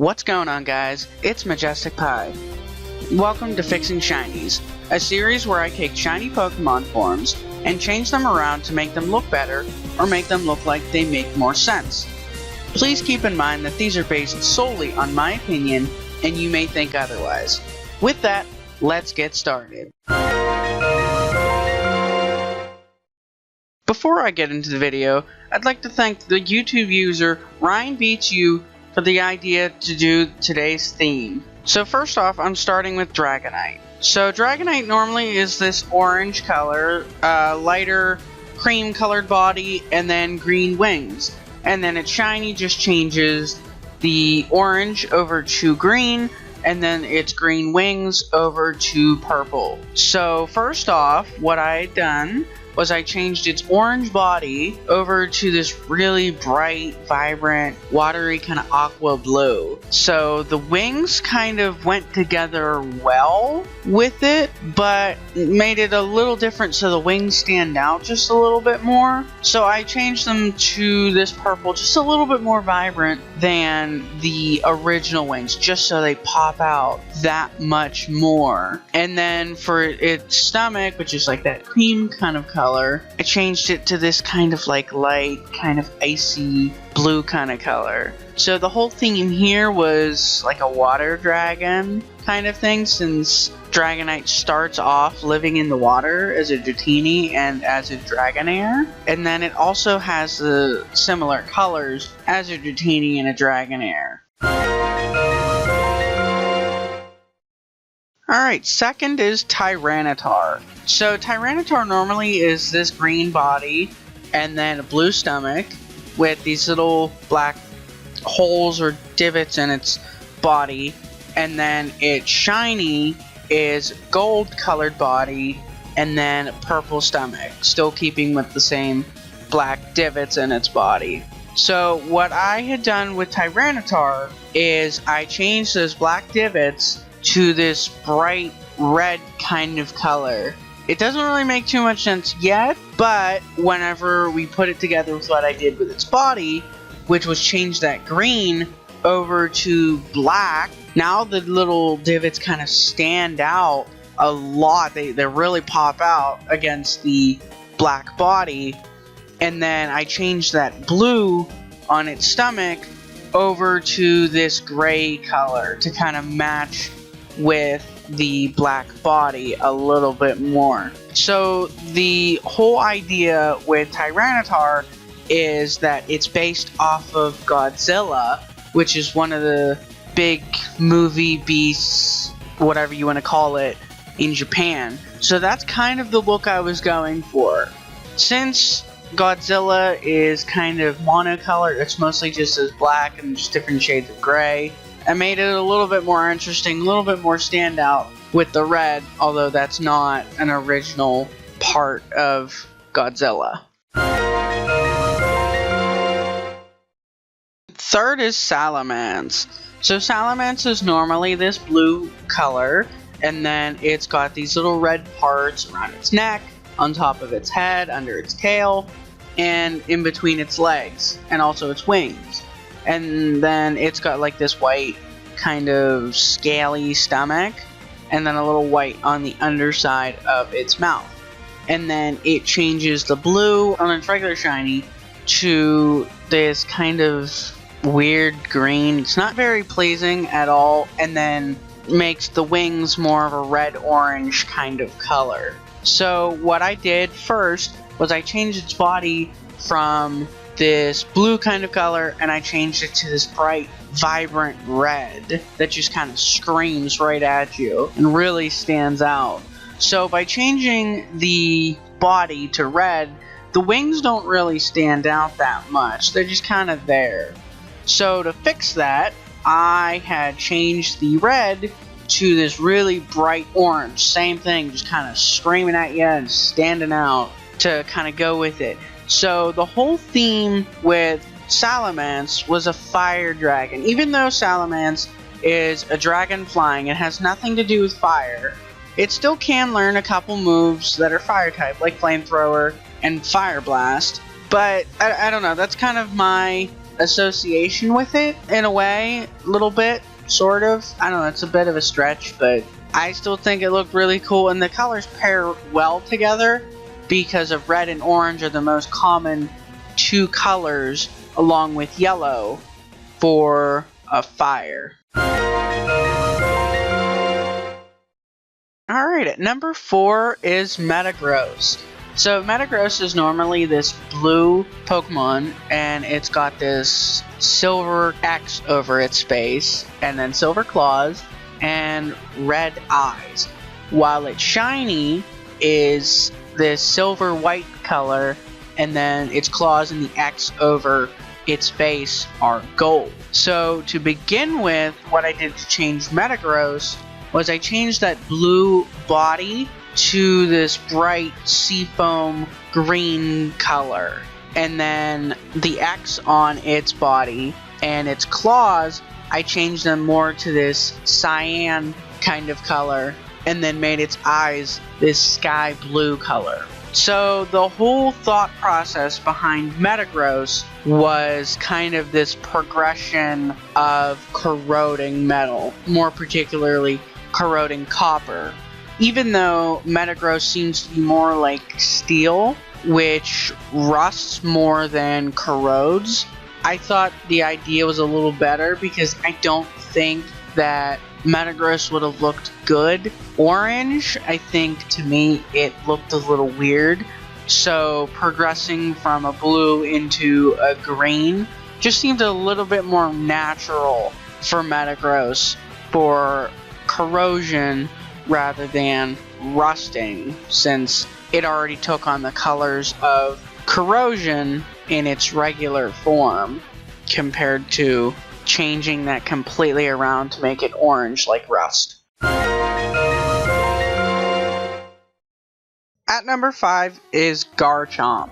What's going on, guys? It's Majestic Pie. Welcome to Fixing Shinies, a series where I take shiny Pokemon forms and change them around to make them look better or make them look like they make more sense. Please keep in mind that these are based solely on my opinion and you may think otherwise. With that, let's get started. Before I get into the video, I'd like to thank the YouTube user RyanBeatzU for the idea to do today's theme. So first off, I'm starting with Dragonite. So Dragonite normally is this orange color, lighter cream colored body, and then green wings. And then its shiny just changes the orange over to green, and then its green wings over to purple. So first off, what I had done was I changed its orange body over to this really bright, vibrant, watery kind of aqua blue. So the wings kind of went together well with it, but made it a little different so the wings stand out just a little bit more. So I changed them to this purple, just a little bit more vibrant than the original wings, just so they pop out that much more. And then for its stomach, which is like that cream kind of color, I changed it to this kind of like light, kind of icy blue kind of color. So the whole theme here was like a water dragon kind of thing, since Dragonite starts off living in the water as a Dratini and as a Dragonair. And then it also has the similar colors as a Dratini and a Dragonair. Alright, second is Tyranitar. So Tyranitar normally is this green body and then a blue stomach with these little black holes or divots in its body, and then its shiny is gold colored body and then purple stomach, still keeping with the same black divots in its body. So what I had done with Tyranitar is I changed those black divots to this bright red kind of color. It doesn't really make too much sense yet, but whenever we put it together with what I did with its body, which was change that green over to black, now the little divots kind of stand out a lot. They really pop out against the black body. And then I changed that blue on its stomach over to this gray color to kind of match with the black body a little bit more. So the whole idea with Tyranitar is that it's based off of Godzilla, which is one of the big movie beasts, whatever you want to call it, in Japan. So that's kind of the look I was going for. Since Godzilla is kind of monocolored, it's mostly just as black and just different shades of gray. I made it a little bit more interesting, a little bit more standout with the red, although that's not an original part of Godzilla. Third is Salamence. So Salamence is normally this blue color, and then it's got these little red parts around its neck, on top of its head, under its tail, and in between its legs, and also its wings. And then it's got like this white kind of scaly stomach, and then a little white on the underside of its mouth. And then it changes the blue on its regular shiny to this kind of weird green. It's not very pleasing at all, and then makes the wings more of a red-orange kind of color. So what I did first was I changed its body from this blue kind of color, and I changed it to this bright, vibrant red that just kind of screams right at you and really stands out. So by changing the body to red, the wings don't really stand out that much. They're just kind of there. So to fix that, I had changed the red to this really bright orange. Same thing, just kind of screaming at you and standing out to kind of go with it. So the whole theme with Salamence was a fire dragon. Even though Salamence is a dragon flying, it has nothing to do with fire. It still can learn a couple moves that are fire type, like Flamethrower and Fire Blast. But I don't know, that's kind of my association with it in a way, a little bit, sort of. I don't know, it's a bit of a stretch, but I still think it looked really cool, and the colors pair well together because of red and orange are the most common two colors along with yellow for a fire. Alright, at number 4 is Metagross. So Metagross is normally this blue Pokemon, and it's got this silver X over its face, and then silver claws, and red eyes. While its shiny is this silver white color, and then its claws and the X over its face are gold. So to begin with, what I did to change Metagross was I changed that blue body to this bright seafoam green color, and then the X on its body and its claws, I changed them more to this cyan kind of color, and then made its eyes this sky blue color. So the whole thought process behind Metagross was kind of this progression of corroding metal, more particularly corroding copper. Even though Metagross seems to be more like steel, which rusts more than corrodes, I thought the idea was a little better because I don't think that Metagross would have looked good orange. I think to me it looked a little weird. So progressing from a blue into a green just seemed a little bit more natural for Metagross for corrosion rather than rusting, since it already took on the colors of corrosion in its regular form compared to changing that completely around to make it orange like rust. At number 5 is Garchomp.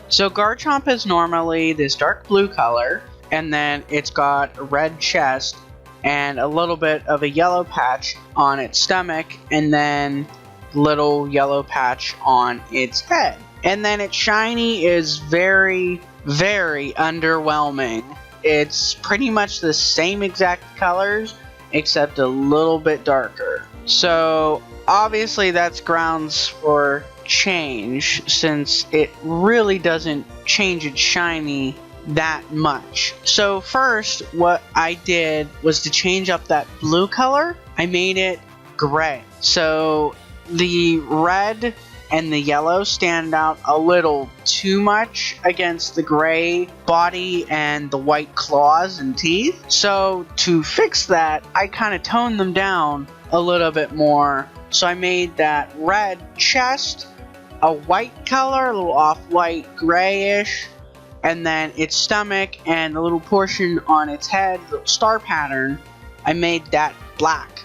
So Garchomp is normally this dark blue color, and then it's got a red chest and a little bit of a yellow patch on its stomach, and then little yellow patch on its head. And then its shiny is very, very underwhelming. It's pretty much the same exact colors, except a little bit darker. So obviously that's grounds for change, since it really doesn't change its shiny that much. So first, what I did was to change up that blue color. I made it gray. So the red and the yellow stand out a little too much against the gray body and the white claws and teeth. So to fix that, I kind of toned them down a little bit more. So I made that red chest a white color, a little off-white grayish, and then its stomach and the little portion on its head, the little star pattern, I made that black.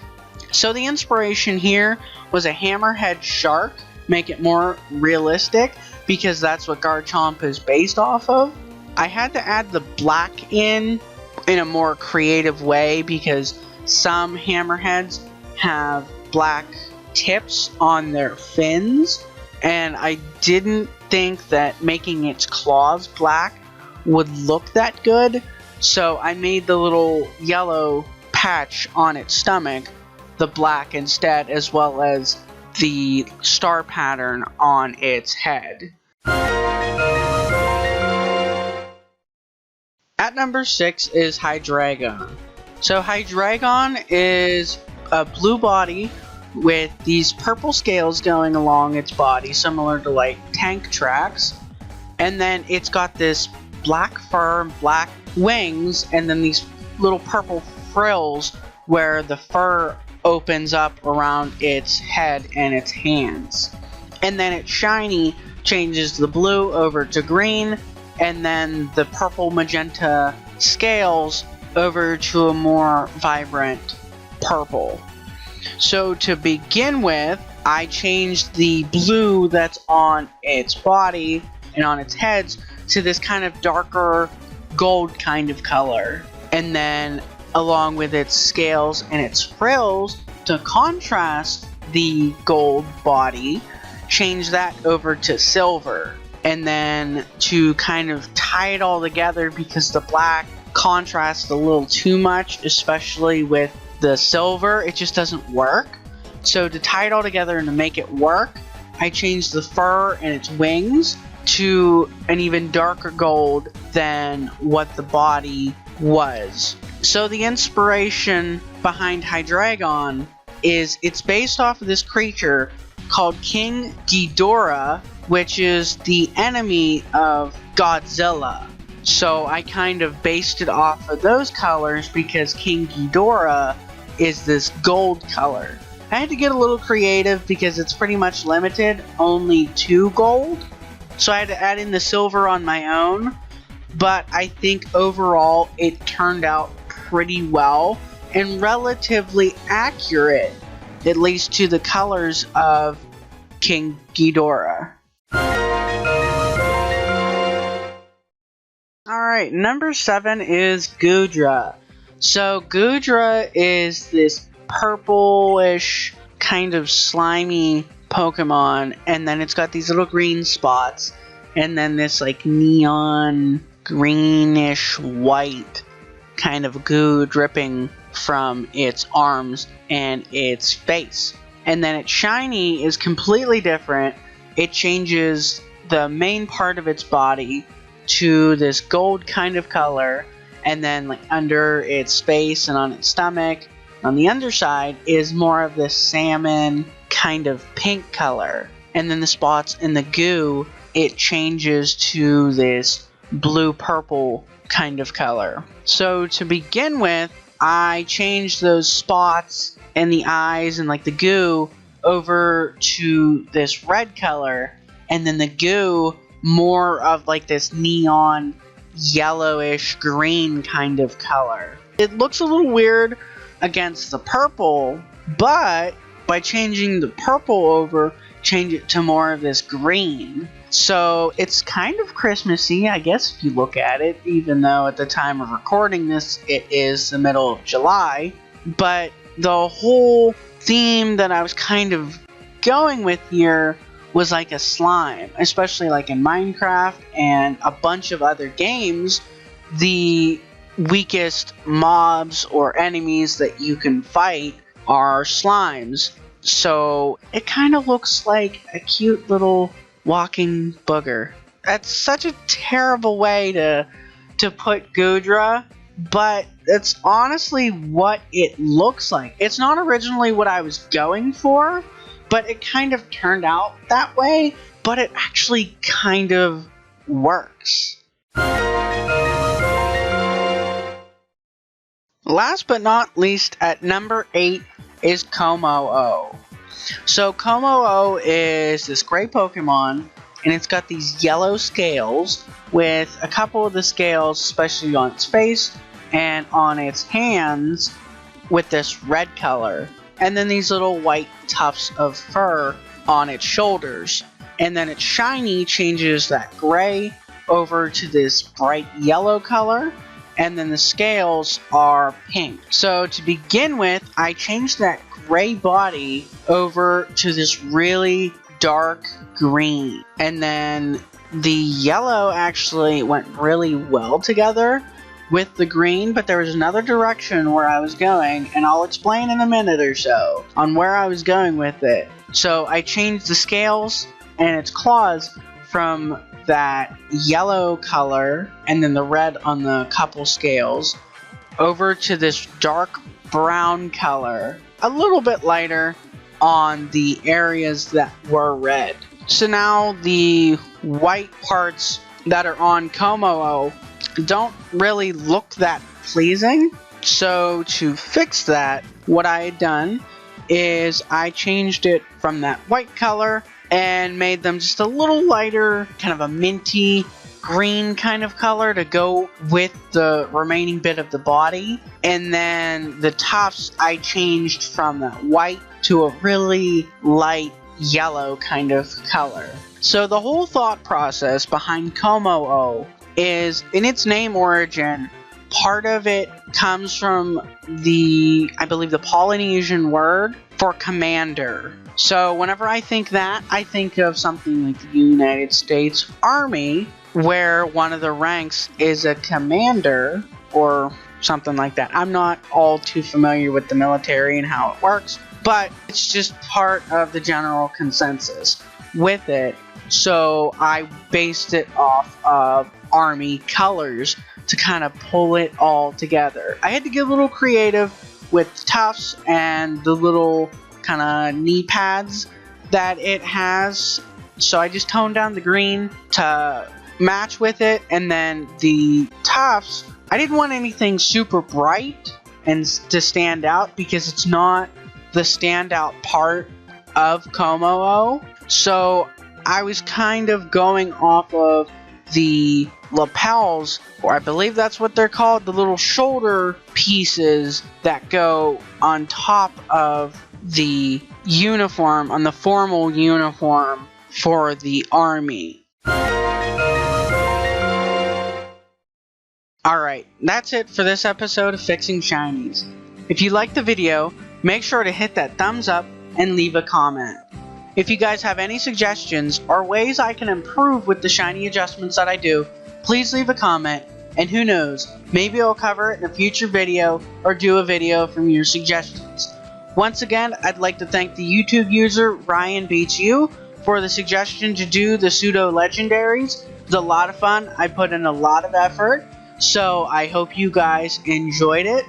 So the inspiration here was a hammerhead shark, make it more realistic, because that's what Garchomp is based off of. I had to add the black in a more creative way, because some hammerheads have black tips on their fins, and I didn't think that making its claws black would look that good, so I made the little yellow patch on its stomach the black instead, as well as the star pattern on its head. At number 6 is Hydreigon. So Hydreigon is a blue body with these purple scales going along its body, similar to like tank tracks, and then it's got this black fur, black wings, and then these little purple frills where the fur opens up around its head and its hands. And then its shiny changes the blue over to green, and then the purple magenta scales over to a more vibrant purple. So to begin with, I changed the blue that's on its body and on its heads to this kind of darker gold kind of color. And then along with its scales and its frills, to contrast the gold body, change that over to silver. And then to kind of tie it all together, because the black contrasts a little too much, especially with the silver, it just doesn't work. So to tie it all together and to make it work, I changed the fur and its wings to an even darker gold than what the body was. So the inspiration behind Hydreigon is it's based off of this creature called King Ghidorah, which is the enemy of Godzilla. So I kind of based it off of those colors because King Ghidorah is this gold color. I had to get a little creative because it's pretty much limited, only 2 gold. So I had to add in the silver on my own. But I think overall it turned out pretty well and relatively accurate, at least to the colors of King Ghidorah. Alright, number 7 is Goodra. So Goodra is this purplish kind of slimy Pokemon, and then it's got these little green spots, and then this like neon greenish white kind of goo dripping from its arms and its face. And then its shiny is completely different. It changes the main part of its body to this gold kind of color, and then like under its face and on its stomach on the underside is more of this salmon kind of pink color. And then the spots in the goo, it changes to this blue-purple kind of color. So to begin with, I changed those spots and the eyes and like the goo over to this red color, and then the goo more of like this neon yellowish green kind of color. It looks a little weird against the purple, but by changing the purple over, change it to more of this green. So it's kind of Christmassy, I guess, if you look at it, even though at the time of recording this, it is the middle of July. But the whole theme that I was kind of going with here was like a slime, especially like in Minecraft and a bunch of other games. The weakest mobs or enemies that you can fight are slimes. So it kind of looks like a cute little walking booger. That's such a terrible way to put Goodra, but it's honestly what it looks like. It's not originally what I was going for, but it kind of turned out that way, but it actually kind of works. Last but not least, at number 8 is Kommo-o. So Kommo-o is this gray Pokemon, and it's got these yellow scales with a couple of the scales, especially on its face and on its hands, with this red color. And then these little white tufts of fur on its shoulders. And then its shiny changes that gray over to this bright yellow color. And then the scales are pink. So to begin with, I changed that gray body over to this really dark green. And then the yellow actually went really well together with the green, but there was another direction where I was going, and I'll explain in a minute or so on where I was going with it. So I changed the scales and its claws from that yellow color and then the red on the couple scales over to this dark brown color, a little bit lighter on the areas that were red. So now the white parts that are on Kommo-o don't really look that pleasing. So to fix that, what I had done is I changed it from that white color and made them just a little lighter, kind of a minty green kind of color to go with the remaining bit of the body. And then the tufts I changed from that white to a really light yellow kind of color. So the whole thought process behind Kommo-o is, in its name origin, part of it comes from I believe the Polynesian word for commander. So whenever I think that, I think of something like the United States Army, where one of the ranks is a commander or something like that. I'm not all too familiar with the military and how it works, but it's just part of the general consensus with it. So I based it off of Army colors to kind of pull it all together. I had to get a little creative with tufts and the little kind of knee pads that it has. So I just toned down the green to match with it, and then the tufts, I didn't want anything super bright and to stand out because it's not the standout part of Komo-o. So I was kind of going off of the lapels, or I believe that's what they're called, the little shoulder pieces that go on top of the uniform, on the formal uniform for the army. Alright, that's it for this episode of Fixing Shinies. If you liked the video, make sure to hit that thumbs up and leave a comment. If you guys have any suggestions or ways I can improve with the shiny adjustments that I do, please leave a comment, and who knows, maybe I'll cover it in a future video or do a video from your suggestions. Once again, I'd like to thank the YouTube user RyanBeatzU for the suggestion to do the Psuedo Legendaries. It's a lot of fun. I put in a lot of effort, so I hope you guys enjoyed it.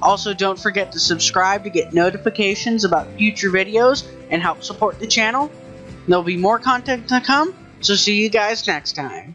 Also, don't forget to subscribe to get notifications about future videos and help support the channel. There'll be more content to come, so see you guys next time.